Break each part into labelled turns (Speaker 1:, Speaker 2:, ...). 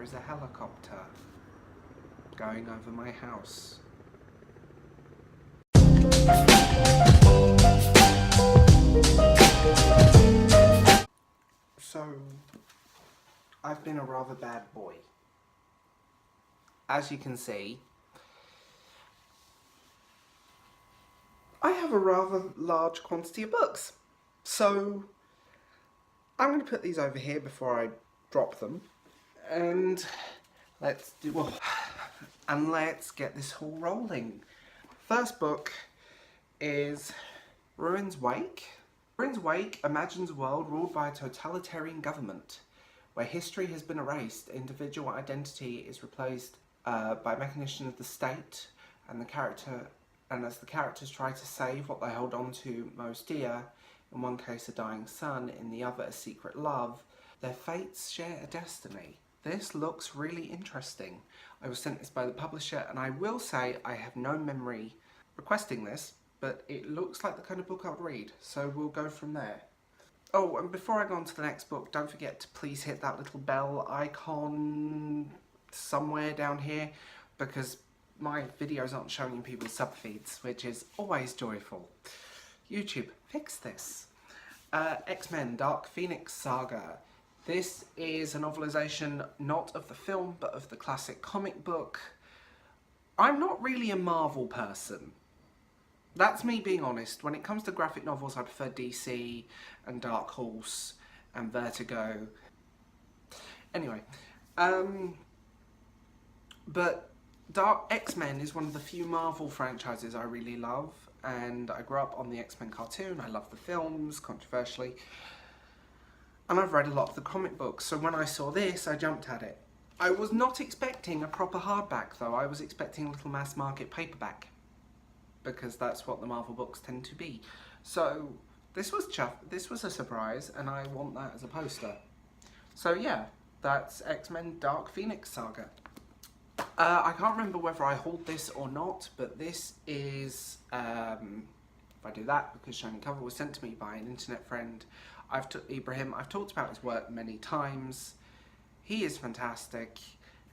Speaker 1: there is a helicopter going over my house. So, I've been a rather bad boy. As you can see, I have a rather large quantity of books. So, I'm going to put these over here before I drop them. And let's get this haul rolling. First book is Ruin's Wake. Ruin's Wake imagines a world ruled by a totalitarian government, where history has been erased, individual identity is replaced by recognition of the state, and as the characters try to save what they hold on to most dear, in one case a dying son, in the other a secret love, their fates share a destiny. This looks really interesting. I was sent this by the publisher, and I will say I have no memory requesting this, but it looks like the kind of book I would read, so we'll go from there. Oh, and before I go on to the next book, don't forget to please hit that little bell icon somewhere down here, because my videos aren't showing people's sub feeds, which is always joyful. YouTube, fix this. X-Men Dark Phoenix Saga. This is a novelisation not of the film, but of the classic comic book. I'm not really a Marvel person. That's me being honest. When it comes to graphic novels, I prefer DC and Dark Horse and Vertigo. Anyway, but X-Men is one of the few Marvel franchises I really love, and I grew up on the X-Men cartoon. I love the films, controversially, and I've read a lot of the comic books, so when I saw this, I jumped at it. I was not expecting a proper hardback though. I was expecting a little mass market paperback, because that's what the Marvel books tend to be. So this was a surprise, and I want that as a poster. So yeah, that's X-Men Dark Phoenix Saga. I can't remember whether I hauled this or not, but this is, if I do that, because showing cover was sent to me by an internet friend, Ibrahim. I've talked about his work many times. He is fantastic,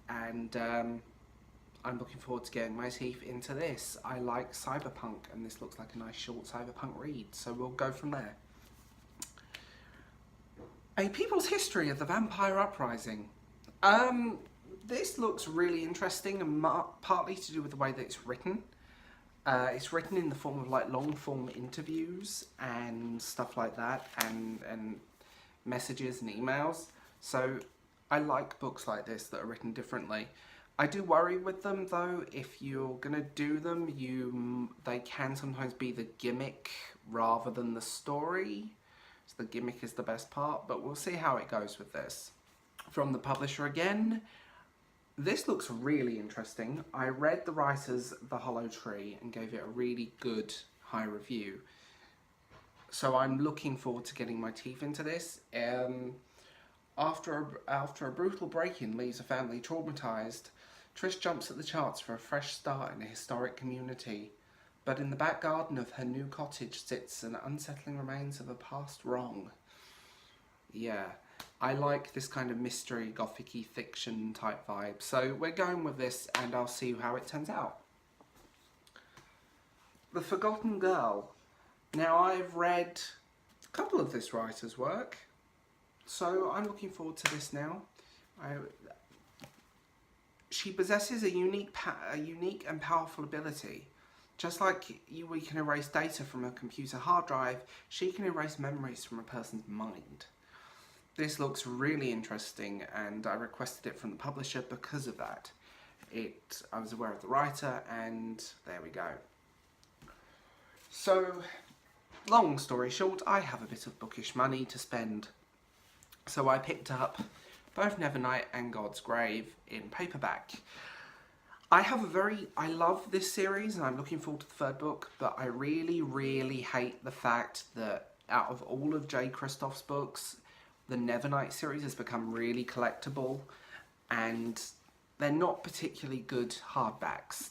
Speaker 1: and I'm looking forward to getting my teeth into this. I like cyberpunk, and this looks like a nice short cyberpunk read, so we'll go from there. A People's History of the Vampire Uprising. This looks really interesting, and partly to do with the way that it's written. It's written in the form of like long form interviews and stuff like that, and messages and emails. So I like books like this that are written differently. I do worry with them though. If you're gonna do them, they can sometimes be the gimmick rather than the story. So the gimmick is the best part, but we'll see how it goes with this. From the publisher again. This looks really interesting. I read the writers The Hollow Tree and gave it a really good high review. So I'm looking forward to getting my teeth into this. After a brutal break-in leaves a family traumatised, Trish jumps at the chance for a fresh start in a historic community. But in the back garden of her new cottage sits an unsettling remains of a past wrong. Yeah. I like this kind of mystery, gothic-y fiction type vibe. So we're going with this, and I'll see how it turns out. The Forgotten Girl. Now I've read a couple of this writer's work, so I'm looking forward to this now. She possesses a unique and powerful ability. Just like we can erase data from a computer hard drive, she can erase memories from a person's mind. This looks really interesting, and I requested it from the publisher because of that. I was aware of the writer, and there we go. So, long story short, I have a bit of bookish money to spend. So I picked up both Nevernight and God's Grave in paperback. I love this series, and I'm looking forward to the third book, but I really, really hate the fact that out of all of J. Kristoff's books, the Nevernight series has become really collectible, and they're not particularly good hardbacks.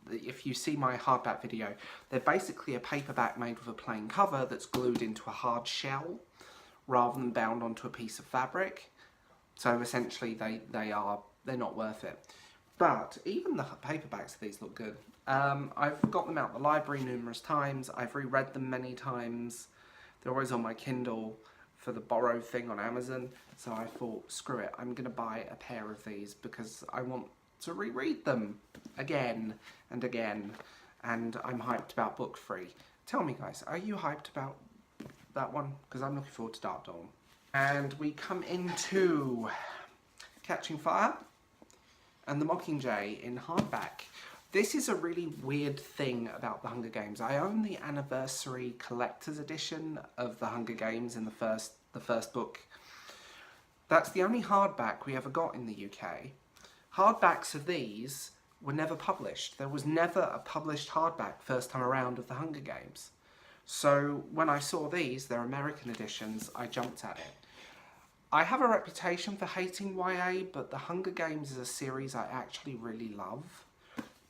Speaker 1: If you see my hardback video, they're basically a paperback made with a plain cover that's glued into a hard shell rather than bound onto a piece of fabric. So essentially they are they're not worth it. But even the paperbacks of these look good. I've got them out the library numerous times. I've reread them many times. They're always on my Kindle for the borrow thing on Amazon. So I thought, screw it, I'm going to buy a pair of these because I want to reread them again and again. And I'm hyped about Book Free. Tell me guys, are you hyped about that one? Because I'm looking forward to Dark Dawn. And we come into Catching Fire and The Mockingjay in hardback. This is a really weird thing about the Hunger Games. I own the anniversary collector's edition of the Hunger Games in the first book. That's the only hardback we ever got in the UK. Hardbacks of these were never published. There was never a published hardback first time around of the Hunger Games. So when I saw these, they're American editions, I jumped at it. I have a reputation for hating YA, but the Hunger Games is a series I actually really love.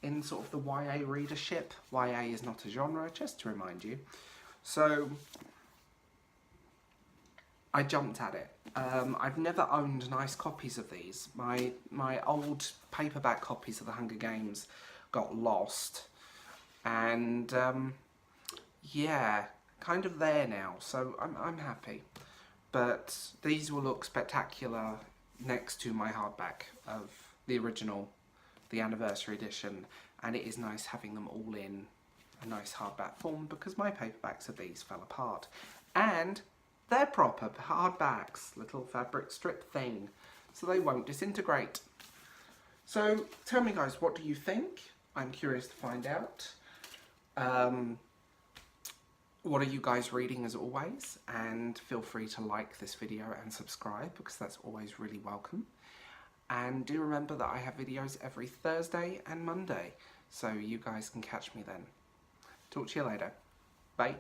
Speaker 1: In sort of the YA readership. YA is not a genre, just to remind you. So I jumped at it. I've never owned nice copies of these. My old paperback copies of the Hunger Games got lost. And yeah, kind of there now, so I'm happy. But these will look spectacular next to my hardback of the original, the anniversary edition, and it is nice having them all in a nice hardback form because my paperbacks of these fell apart. And they're proper hardbacks, little fabric strip thing, so they won't disintegrate. So tell me guys, what do you think? I'm curious to find out. What are you guys reading as always? And feel free to like this video and subscribe because that's always really welcome. And do remember that I have videos every Thursday and Monday, so you guys can catch me then. Talk to you later. Bye.